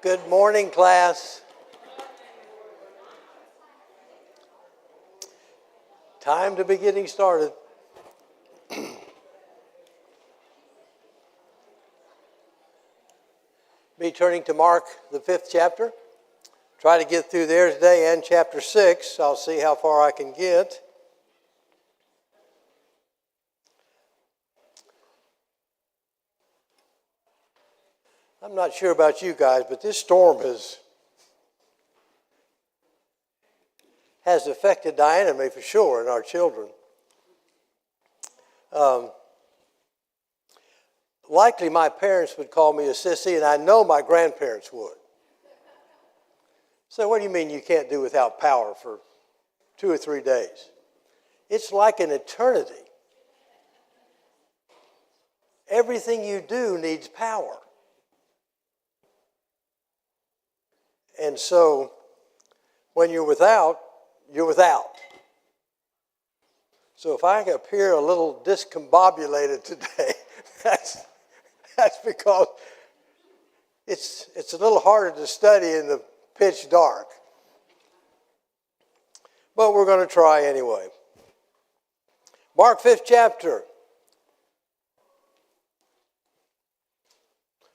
Good morning, class. Time to be getting started. Be turning to Mark, the 5th chapter. Try to get through there today and chapter 6. I'll see how far I can get. I'm not sure about you guys, but this storm has affected Diana and me for sure, and our children. Likely my parents would call me a sissy, and I know my grandparents would. So what do you mean you can't do without power for 2 or 3 days? It's like an eternity. Everything you do needs power. And so when you're without, you're without. So if I appear a little discombobulated today, that's because it's a little harder to study in the pitch dark. But we're going to try anyway. Mark 5th chapter.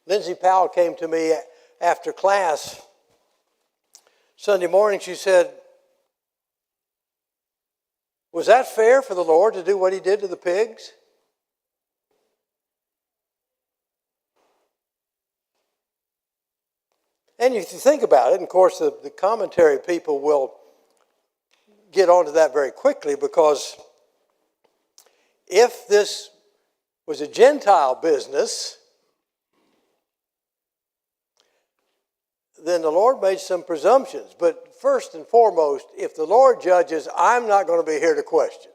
Lindsay Powell came to me after class Sunday morning. She said, "Was that fair for the Lord to do what he did to the pigs?" And if you think about it, and of course the commentary people will get onto that very quickly, because if this was a Gentile business, then the Lord made some presumptions. But first and foremost, if the Lord judges, I'm not going to be here to question.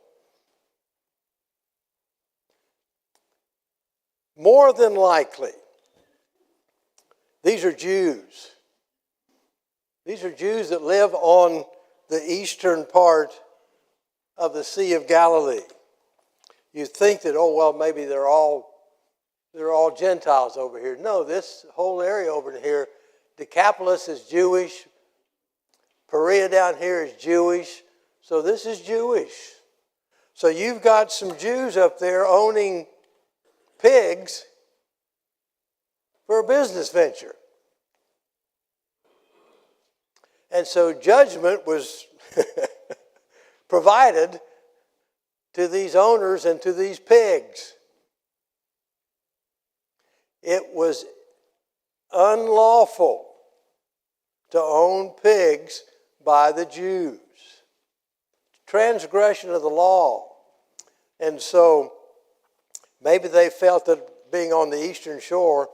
More than likely, these are Jews. These are Jews that live on the eastern part of the Sea of Galilee. You think that, oh, well, maybe they're all Gentiles over here. No, this whole area over here, Decapolis is Jewish. Perea down here is Jewish. So this is Jewish. So you've got some Jews up there owning pigs for a business venture. And so judgment was provided to these owners and to these pigs. It was unlawful to own pigs by the Jews. Transgression of the law. And so maybe they felt that being on the eastern shore,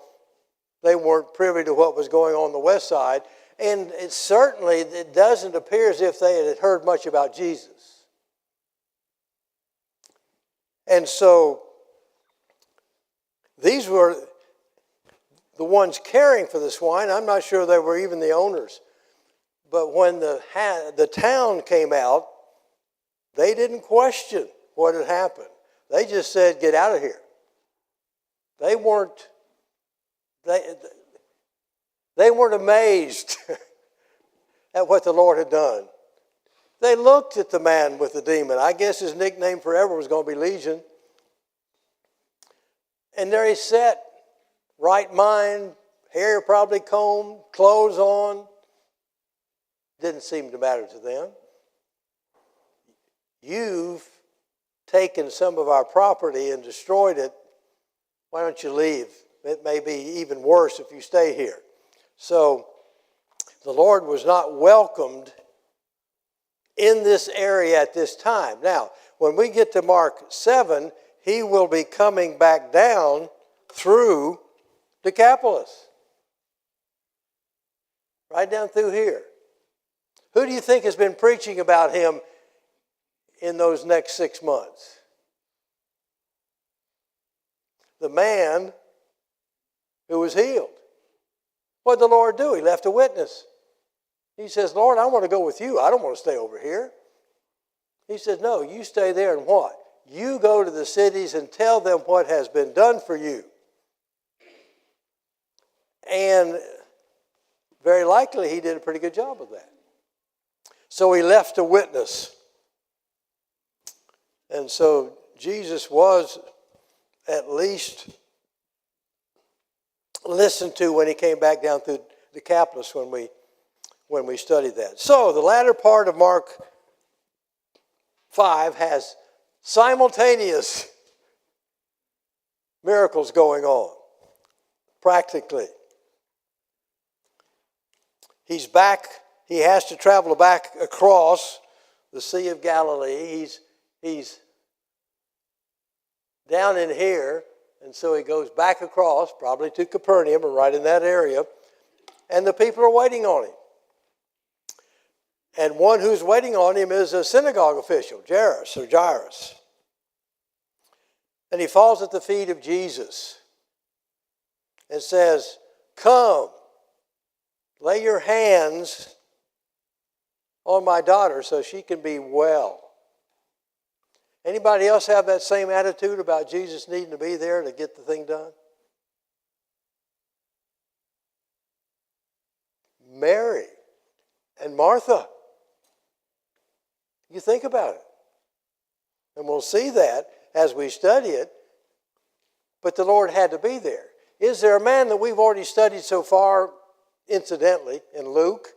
they weren't privy to what was going on the west side. And it doesn't appear as if they had heard much about Jesus. And so these were the ones caring for the swine. I'm not sure they were even the owners. But when the town came out, they didn't question what had happened. They just said, "Get out of here." They weren't amazed at what the Lord had done. They looked at the man with the demon. I guess his nickname forever was going to be Legion. And there he sat, right mind, hair probably combed, clothes on. Didn't seem to matter to them. You've taken some of our property and destroyed it. Why don't you leave? It may be even worse if you stay here. So the Lord was not welcomed in this area at this time. Now, when we get to Mark 7, he will be coming back down through Decapolis. Right down through here. Who do you think has been preaching about him in those next 6 months? The man who was healed. What did the Lord do? He left a witness. He says, "Lord, I want to go with you. I don't want to stay over here." He says, "No, you stay there and what? You go to the cities and tell them what has been done for you." And very likely he did a pretty good job of that. So he left a witness. And so Jesus was at least listened to when he came back down through Decapolis when we studied that. So the latter part of Mark 5 has simultaneous miracles going on, practically. He's back. He has to travel back across the Sea of Galilee. He's down in here, and so he goes back across, probably to Capernaum, or right in that area, and the people are waiting on him. And one who's waiting on him is a synagogue official, Jairus. And he falls at the feet of Jesus and says, "Come, lay your hands on my daughter so she can be well." Anybody else have that same attitude about Jesus needing to be there to get the thing done? Mary and Martha. You think about it. And we'll see that as we study it. But the Lord had to be there. Is there a man that we've already studied so far, incidentally, in Luke,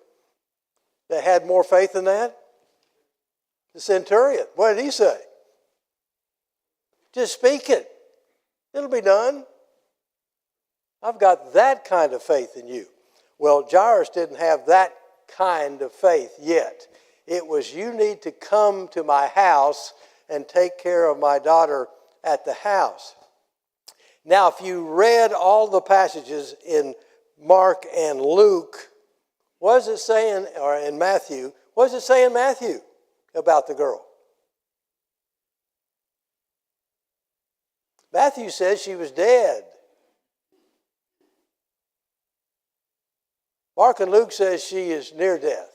that had more faith than that? The centurion. What did he say? Just speak it. It'll be done. I've got that kind of faith in you. Well, Jairus didn't have that kind of faith yet. It was, you need to come to my house and take care of my daughter at the house. Now, if you read all the passages in Mark and Luke, what does it say in Matthew? What does it say in Matthew about the girl? Matthew says she was dead. Mark and Luke says she is near death.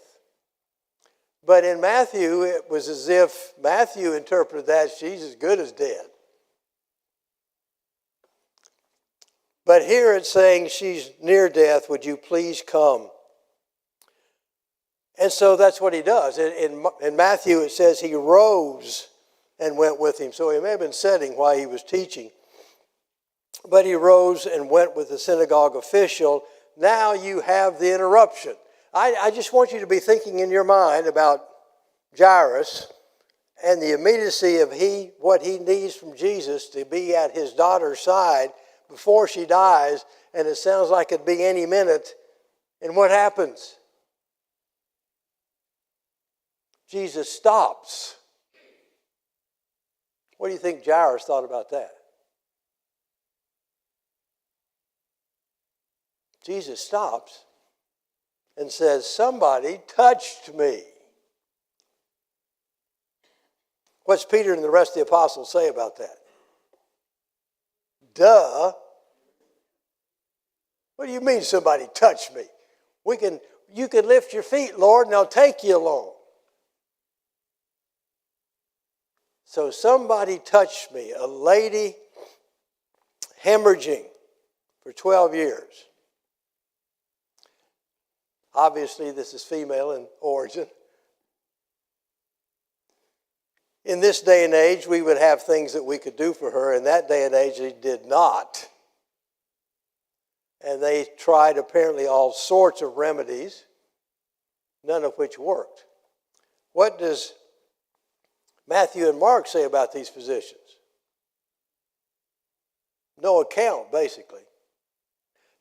But in Matthew, it was as if Matthew interpreted that she's as good as dead. But here it's saying she's near death. Would you please come? And so that's what he does. In Matthew, it says he rose and went with him. So he may have been sitting while he was teaching. But he rose and went with the synagogue official. Now you have the interruption. I just want you to be thinking in your mind about Jairus and the immediacy of what he needs from Jesus to be at his daughter's side before she dies, and it sounds like it'd be any minute. And what happens? Jesus stops. What do you think Jairus thought about that? Jesus stops and says, "Somebody touched me." What's Peter and the rest of the apostles say about that? Duh. What do you mean somebody touched me? You can lift your feet, Lord, and I'll take you along. So somebody touched me, a lady hemorrhaging for 12 years. Obviously, this is female in origin. In this day and age, we would have things that we could do for her. In that day and age, they did not. And they tried apparently all sorts of remedies, none of which worked. What does Matthew and Mark say about these physicians? No account, basically.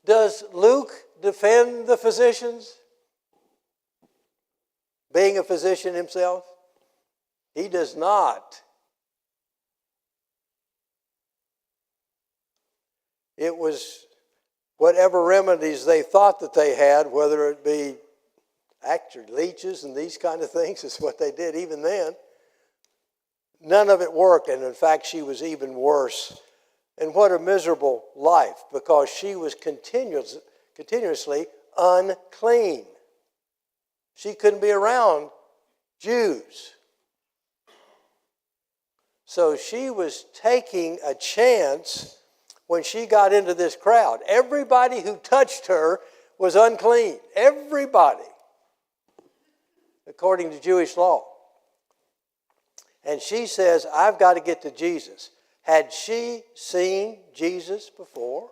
Does Luke defend the physicians? Being a physician himself? He does not. It was whatever remedies they thought that they had, whether it be actually leeches and these kind of things, is what they did even then. None of it worked, and in fact, she was even worse. And what a miserable life, because she was continuously unclean. She couldn't be around Jews. So she was taking a chance when she got into this crowd. Everybody who touched her was unclean. Everybody, according to Jewish law. And she says, I've got to get to Jesus. Had she seen Jesus before?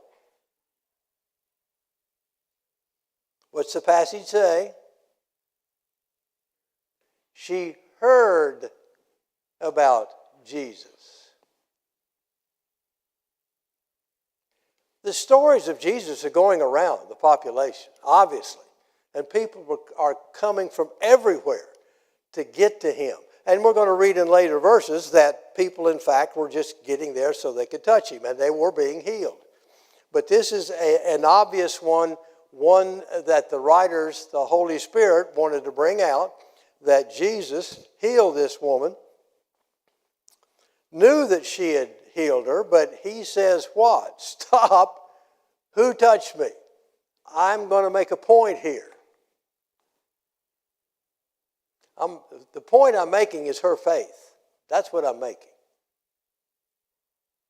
What's the passage say? She heard about Jesus. The stories of Jesus are going around the population, obviously. And people are coming from everywhere to get to him. And we're going to read in later verses that people, in fact, were just getting there so they could touch him, and they were being healed. But this is an obvious one that the writers, the Holy Spirit, wanted to bring out, that Jesus healed this woman, knew that she had healed her, but he says what? Stop. Who touched me? I'm going to make a point here. The point I'm making is her faith. That's what I'm making.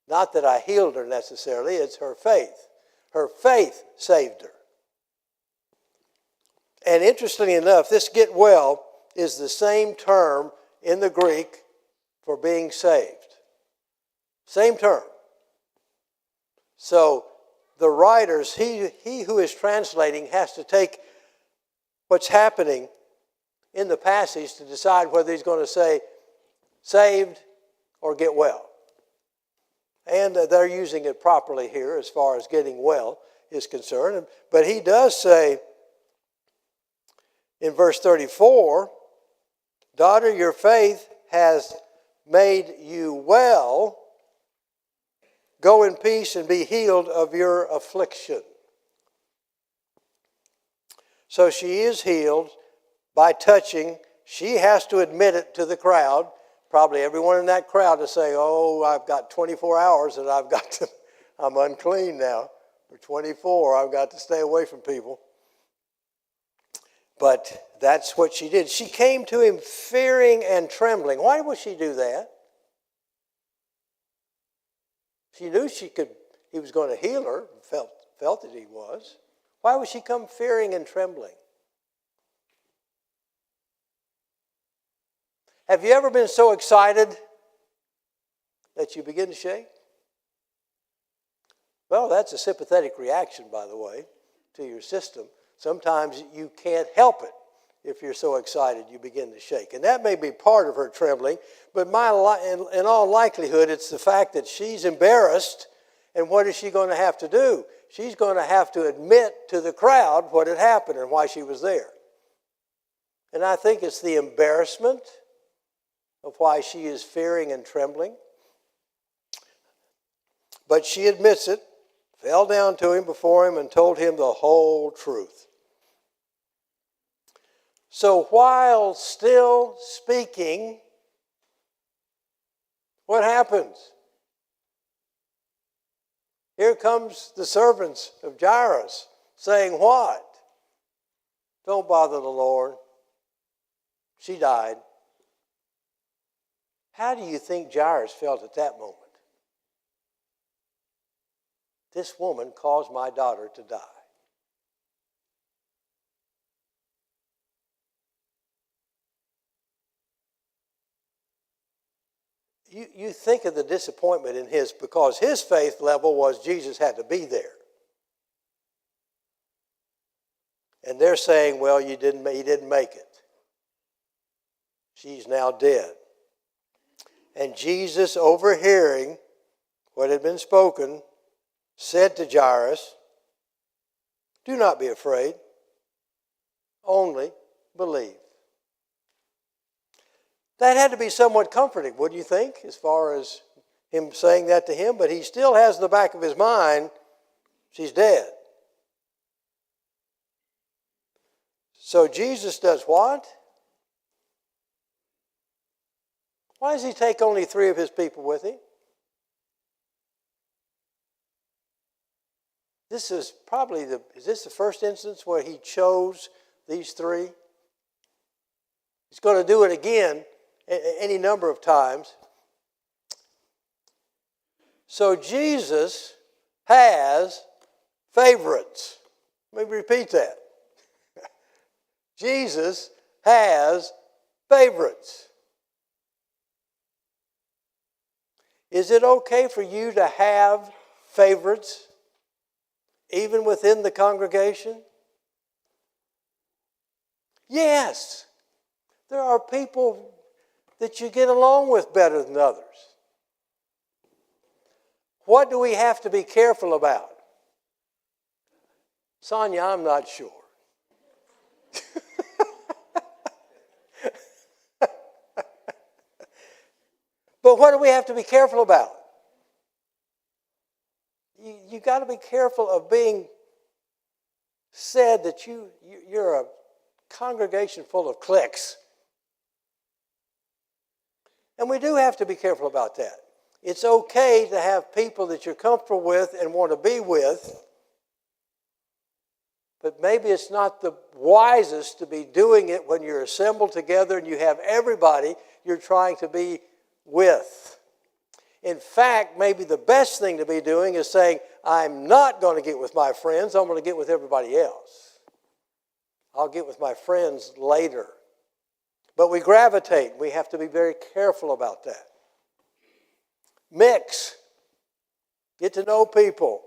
Not that I healed her necessarily, it's her faith. Her faith saved her. And interestingly enough, this get well is the same term in the Greek for being saved. Same term. So the writers, he who is translating has to take what's happening in the passage to decide whether he's going to say saved or get well. And they're using it properly here as far as getting well is concerned. But he does say in verse 34, daughter, your faith has made you well. Go in peace and be healed of your affliction. So she is healed by touching. She has to admit it to the crowd. Probably everyone in that crowd to say, oh, I've got 24 hours and I'm unclean now. For 24, I've got to stay away from people. But that's what she did. She came to him fearing and trembling. Why would she do that? She knew he was going to heal her, felt that he was. Why would she come fearing and trembling? Have you ever been so excited that you begin to shake? Well, that's a sympathetic reaction, by the way, to your system. Sometimes you can't help it. If you're so excited, you begin to shake. And that may be part of her trembling, but in all likelihood, it's the fact that she's embarrassed, and what is she going to have to do? She's going to have to admit to the crowd what had happened and why she was there. And I think it's the embarrassment of why she is fearing and trembling. But she admits it, fell down to him before him, and told him the whole truth. So while still speaking, what happens? Here comes the servants of Jairus saying what? Don't bother the Lord. She died. How do you think Jairus felt at that moment? This woman caused my daughter to die. You think of the disappointment in because his faith level was Jesus had to be there. And they're saying, well, he didn't make it. She's now dead. And Jesus, overhearing what had been spoken, said to Jairus, do not be afraid, only believe. That had to be somewhat comforting, wouldn't you think, as far as him saying that to him? But he still has in the back of his mind, she's dead. So Jesus does what? Why does he take only 3 of his people with him? This is probably is this the first instance where he chose these 3? He's going to do it again any number of times. So Jesus has favorites. Let me repeat that. Jesus has favorites. Is it okay for you to have favorites, even within the congregation? Yes. There are people that you get along with better than others. What do we have to be careful about? Sonia, I'm not sure. But what do we have to be careful about? You got to be careful of being said that you're a congregation full of cliques. And we do have to be careful about that. It's okay to have people that you're comfortable with and want to be with, but maybe it's not the wisest to be doing it when you're assembled together and you have everybody you're trying to be with. In fact, maybe the best thing to be doing is saying, I'm not going to get with my friends, I'm going to get with everybody else. I'll get with my friends later. But we gravitate. We have to be very careful about that. Mix. Get to know people.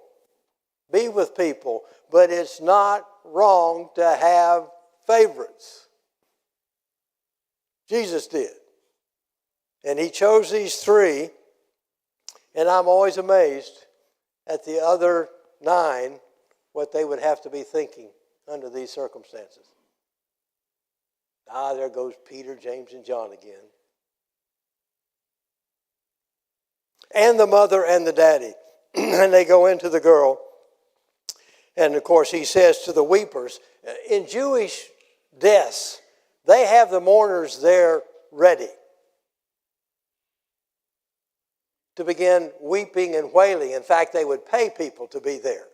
Be with people. But it's not wrong to have favorites. Jesus did. And he chose these three. And I'm always amazed at the other 9, what they would have to be thinking under these circumstances. There goes Peter, James, and John again. And the mother and the daddy. And they go into the girl. And of course he says to the weepers, in Jewish deaths, they have the mourners there ready to begin weeping and wailing. In fact, they would pay people to be there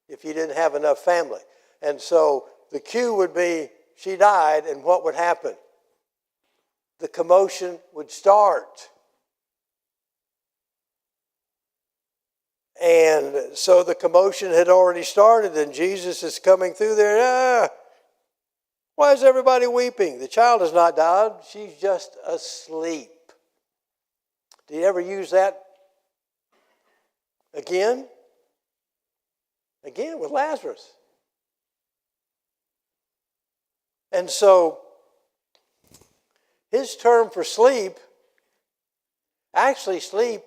if you didn't have enough family. And so the cue would be, she died, and what would happen? The commotion would start. And so the commotion had already started, and Jesus is coming through there. Why is everybody weeping? The child has not died. She's just asleep. Did you ever use that again? Again with Lazarus. And so his term for sleep, actually sleep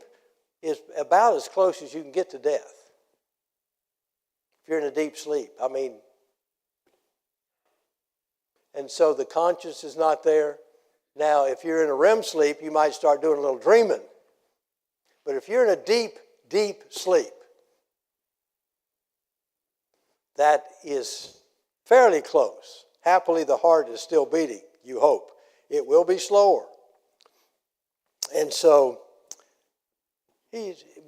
is about as close as you can get to death. If you're in a deep sleep. And so the conscience is not there. Now, if you're in a REM sleep, you might start doing a little dreaming. But if you're in a deep, deep sleep, that is fairly close. Happily, the heart is still beating, you hope. It will be slower. And so,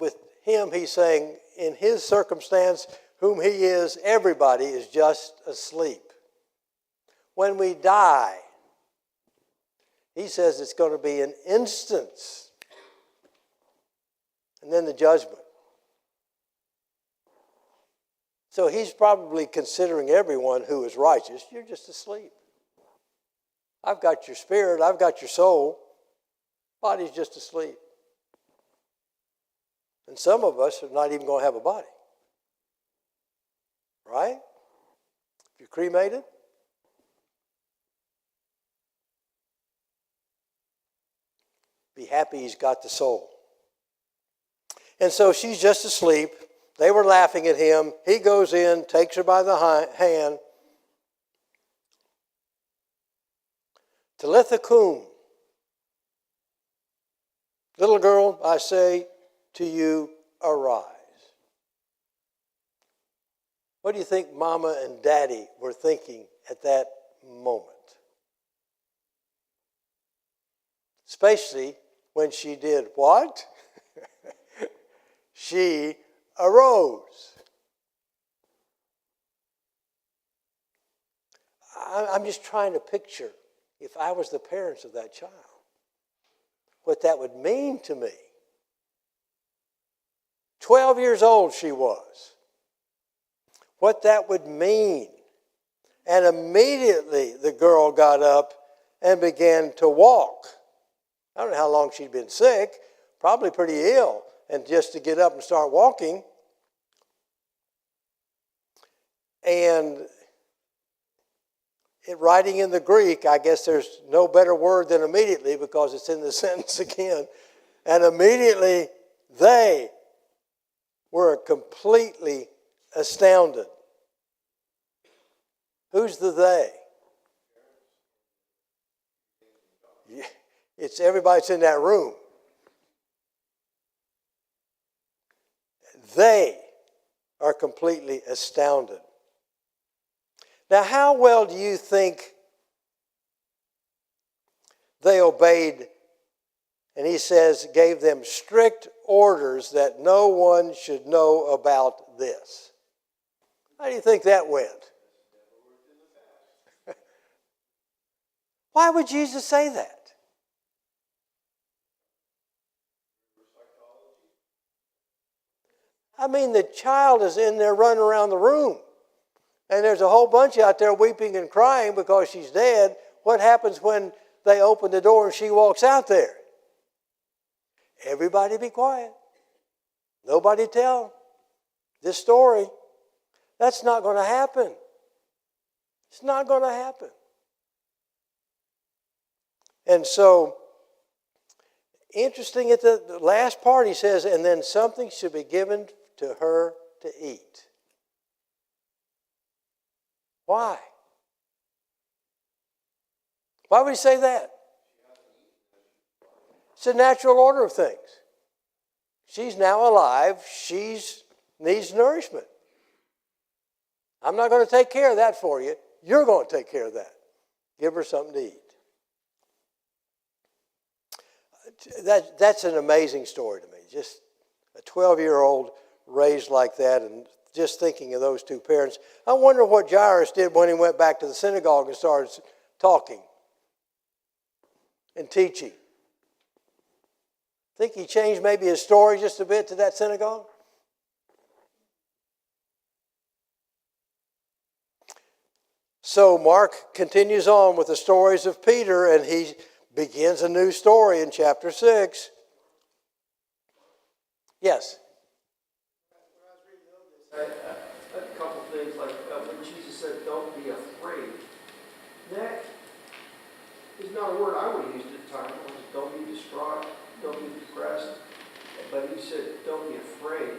with him, he's saying, in his circumstance, whom he is, everybody is just asleep. When we die, he says it's going to be an instance. And then the judgment. So he's probably considering everyone who is righteous. You're just asleep. I've got your spirit. I've got your soul. Body's just asleep. And some of us are not even going to have a body. Right? If you're cremated. Be happy he's got the soul. And so she's just asleep. They were laughing at him. He goes in, takes her by the hand. Talitha kum. Little girl, I say to you, arise. What do you think Mama and Daddy were thinking at that moment? Especially when she did what? She arose. I'm just trying to picture, if I was the parents of that child, what that would mean to me. 12 years old she was what that would mean. And immediately the girl got up and began to walk. I don't know how long she'd been sick, probably pretty ill. And just to get up and start walking. And writing in the Greek, I guess there's no better word than immediately because it's in the sentence again. And immediately they were completely astounded. Who's the they? It's everybody that's in that room. They are completely astounded. Now, how well do you think they obeyed? And he says, gave them strict orders that no one should know about this. How do you think that went? Why would Jesus say that? I mean, the child is in there running around the room. And there's a whole bunch out there weeping and crying because she's dead. What happens when they open the door and she walks out there? Everybody be quiet. Nobody tell this story. That's not going to happen. It's not going to happen. And so, interesting at the last part, he says, and then something should be given to her to eat. Why? Why would he say that? It's a natural order of things. She's now alive. She needs nourishment. I'm not going to take care of that for you. You're going to take care of that. Give her something to eat. That's an amazing story to me. Just a 12-year-old raised like that, and just thinking of those two parents. I wonder what Jairus did when he went back to the synagogue and started talking and teaching. Think he changed maybe his story just a bit to that synagogue? So Mark continues on with the stories of Peter, and he begins a new story in chapter 6. Yes? When I was reading over this, I had a couple things, like when Jesus said, don't be afraid. That is not a word I would have used at the time. It was, don't be distraught, don't be depressed. But he said, don't be afraid.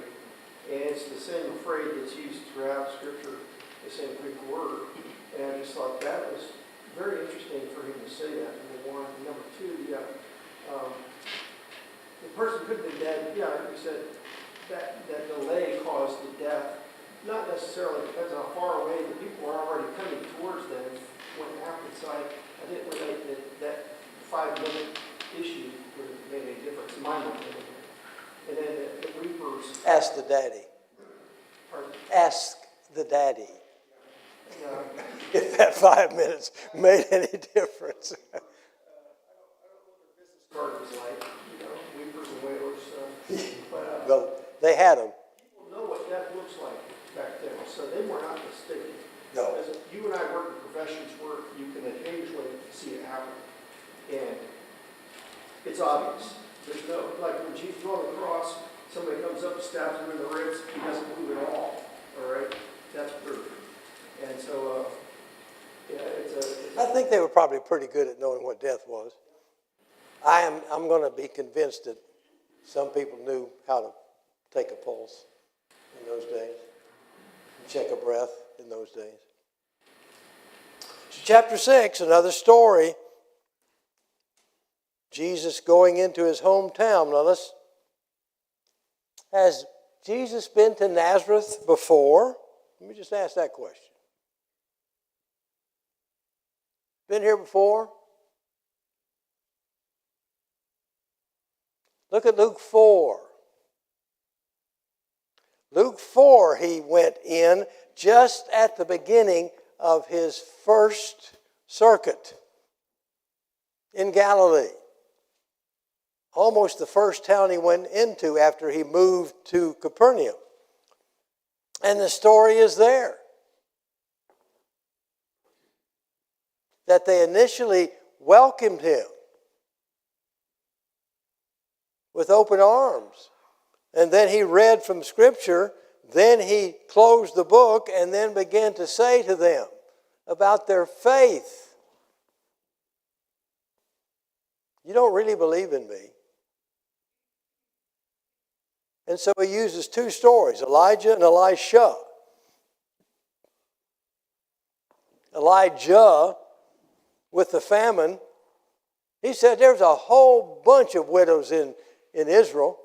And it's the same afraid that's used throughout Scripture, the same Greek word. And I just thought that was very interesting for him to say that, number one. And number two, the person could have been dead. Yeah, like you said, that delay caused the death. Not necessarily because of how far away the people were already coming towards them when it happened. So I didn't relate that 5-minute issue would have made any difference in my mind. And then the reapers. Ask the daddy. Pardon? Ask the daddy. Yeah. If that 5 minutes made any difference. I don't know what their business card was like, weepers and wailers. But Well, they had them. people know what that looks like back then, so they were not mistaken. No. As you and I work in professions where you can occasionally see it happen, and it's obvious. There's no, like when Jesus was on the cross, somebody comes up and stabs him in the ribs, he doesn't move at all. All right, that's proof. And so, yeah, I think they were probably pretty good at knowing what death was. I'm going to be convinced that some people knew how to take a pulse in those days, check a breath in those days. So chapter 6, another story. Jesus going into his hometown. Now has Jesus been to Nazareth before? Let me just ask that question. Been here before? Look at Luke 4. Luke 4, he went in just at the beginning of his first circuit in Galilee. Almost the first town he went into after he moved to Capernaum. And the story is there. That they initially welcomed him with open arms. And then he read from Scripture. Then he closed the book and then began to say to them about their faith. You don't really believe in me. And so he uses two stories, Elijah and Elisha. Elijah, with the famine, he said there's a whole bunch of widows in Israel,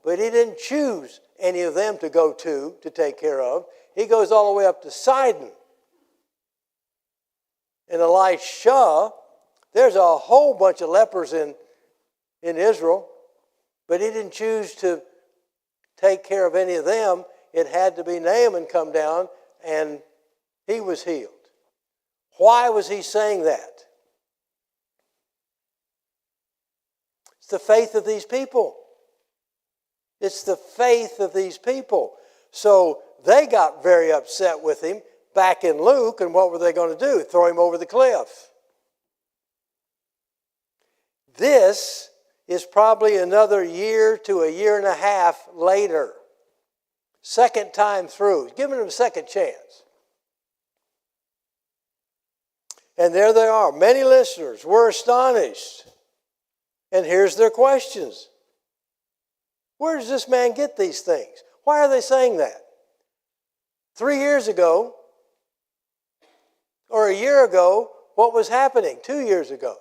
but he didn't choose any of them to go to take care of. He goes all the way up to Sidon. And Elisha, there's a whole bunch of lepers in Israel, but he didn't choose to take care of any of them. It had to be Naaman come down, and he was healed. Why was he saying that? It's the faith of these people. It's the faith of these people. So they got very upset with him back in Luke, and what were they going to do? Throw him over the cliff. This is probably another year to a year and a half later. Second time through. Giving them a second chance. And there they are. Many listeners were astonished. And here's their questions. Where does this man get these things? Why are they saying that? 3 years ago, or a year ago, what was happening? 2 years ago.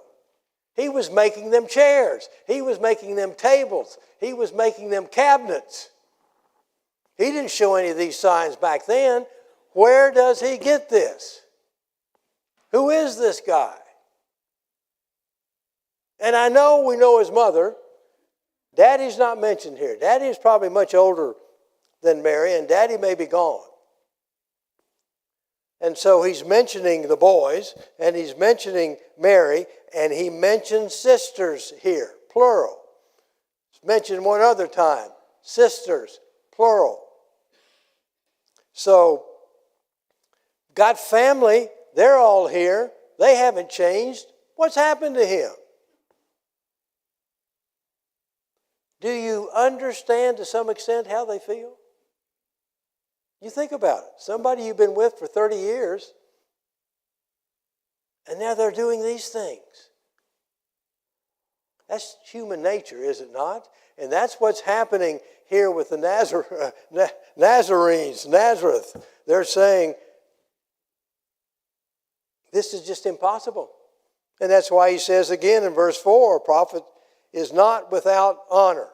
He was making them chairs. He was making them tables. He was making them cabinets. He didn't show any of these signs back then. Where does he get this? Who is this guy? And I know we know his mother. Daddy's not mentioned here. Daddy is probably much older than Mary, and Daddy may be gone. And so he's mentioning the boys, and he's mentioning Mary, and he mentions sisters here, plural. It's mentioned one other time, sisters, plural. So, got family, they're all here. They haven't changed. What's happened to him? Do you understand to some extent how they feel? You think about it. Somebody you've been with for 30 years, and now they're doing these things. That's human nature, is it not? And that's what's happening here with the Nazarenes, Nazareth. They're saying, this is just impossible. And that's why he says again in verse 4, a prophet is not without honor.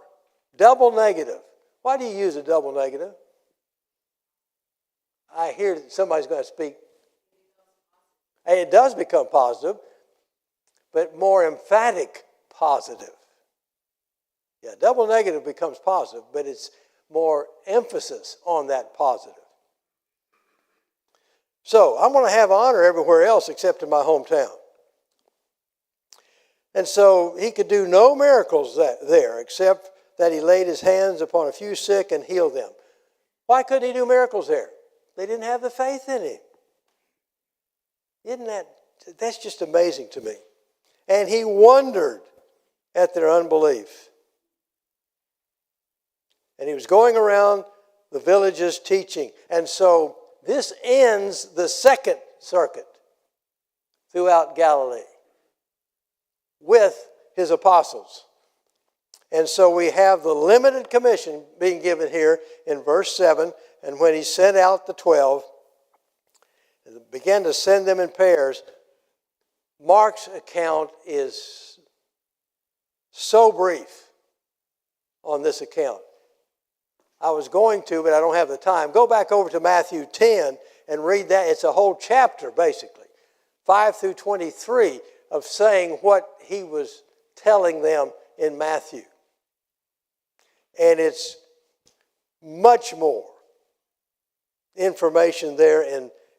Double negative. Why do you use a double negative? I hear that somebody's going to speak. And it does become positive, but more emphatic positive. Yeah, double negative becomes positive, but it's more emphasis on that positive. So, I'm going to have honor everywhere else except in my hometown. And so, he could do no miracles there except that he laid his hands upon a few sick and healed them. Why couldn't he do miracles there? They didn't have the faith in him. That's just amazing to me. And he wondered at their unbelief. And he was going around the villages teaching. And so this ends the second circuit throughout Galilee with his apostles. And so we have the limited commission being given here in verse 7. And when he sent out the 12, and began to send them in pairs, Mark's account is so brief on this account. I was going to, but I don't have the time. Go back over to Matthew 10 and read that. It's a whole chapter, basically, 5 through 23, of saying what he was telling them in Matthew. And it's much more information there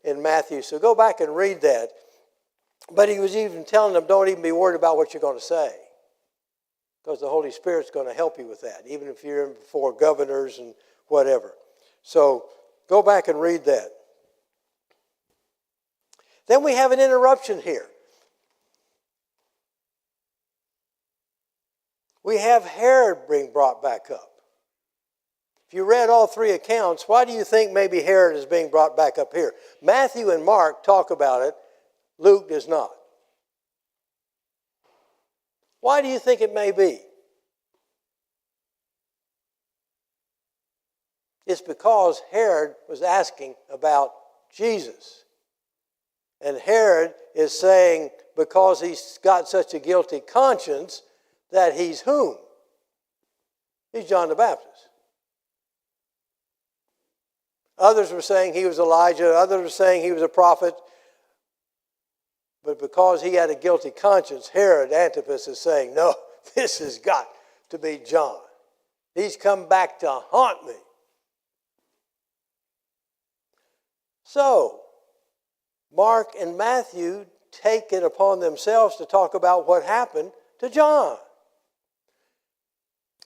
in Matthew. So go back and read that. But he was even telling them, don't even be worried about what you're going to say, because the Holy Spirit's going to help you with that, even if you're in before governors and whatever. So Go back and read that. Then we have an interruption here. We have Herod being brought back up. If you read all three accounts, why do you think maybe Herod is being brought back up here? Matthew and Mark talk about it. Luke does not. Why do you think it may be? It's because Herod was asking about Jesus. And Herod is saying, because he's got such a guilty conscience, that he's whom? He's John the Baptist. Others were saying he was Elijah. Others were saying he was a prophet. But because he had a guilty conscience, Herod Antipas is saying, no, this has got to be John. He's come back to haunt me. So, Mark and Matthew take it upon themselves to talk about what happened to John.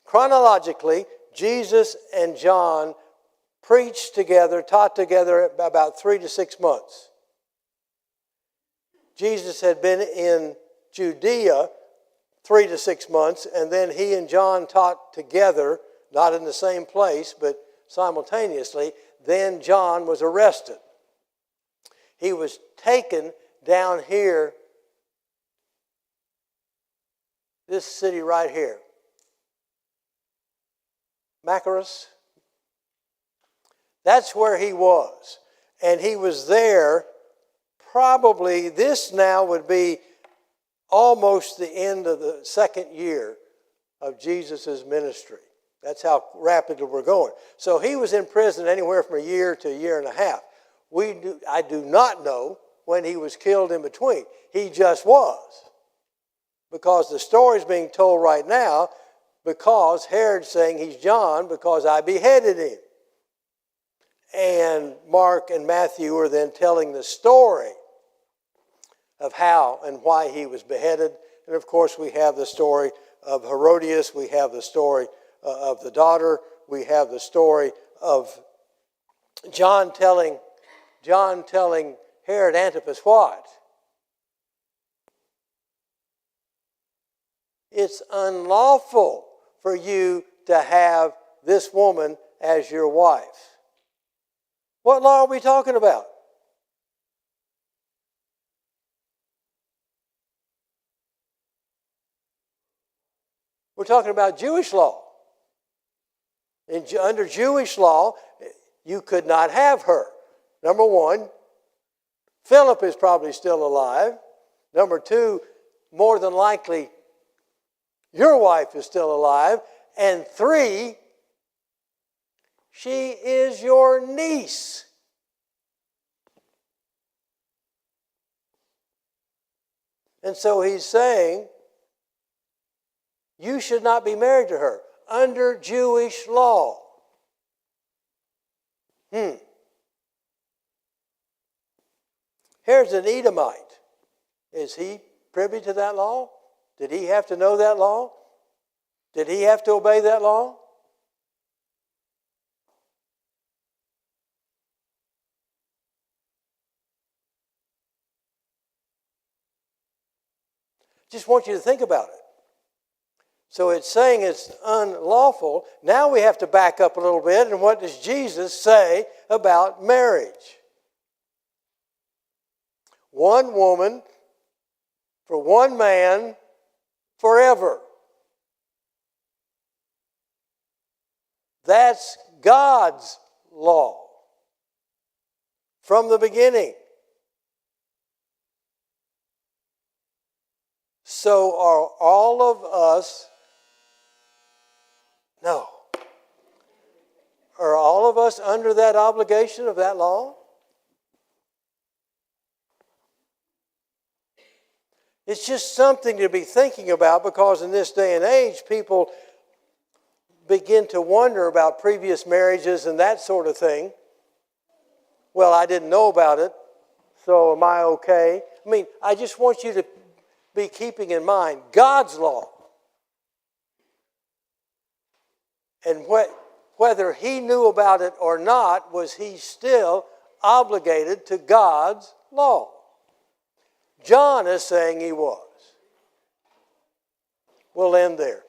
Chronologically, Jesus and John preached together, taught together about 3 to 6 months. Jesus had been in Judea 3 to 6 months, and then he and John taught together, not in the same place, but simultaneously. Then John was arrested. He was taken down here, this city right here, Machaerus. That's where he was. And he was there, probably, this now would be almost the end of the second year of Jesus' ministry. That's how rapidly we're going. So he was in prison anywhere from a year to a year and a half. I do not know when he was killed in between. He just was. Because the story's being told right now, because Herod's saying he's John because I beheaded him. And Mark and Matthew are then telling the story of how and why he was beheaded. And of course we have the story of Herodias. We have the story of the daughter. We have the story of John telling Herod Antipas what? It's unlawful for you to have this woman as your wife. What law are we talking about? We're talking about Jewish law. Under Jewish law, you could not have her. Number one, Philip is probably still alive. Number two, more than likely, your wife is still alive. And three, she is your niece. And so he's saying, you should not be married to her under Jewish law. Here's an Edomite. Is he privy to that law? Did he have to know that law? Did he have to obey that law? Just want you to think about it. So it's saying it's unlawful. Now we have to back up a little bit. And what does Jesus say about marriage? One woman for one man forever. That's God's law from the beginning. So are all of us, no. Are all of us under that obligation of that law? It's just something to be thinking about, because in this day and age, people begin to wonder about previous marriages and that sort of thing. Well, I didn't know about it, so am I okay? I mean, I just want you to be keeping in mind God's law. And whether he knew about it or not, was he still obligated to God's law? John is saying he was. We'll end there.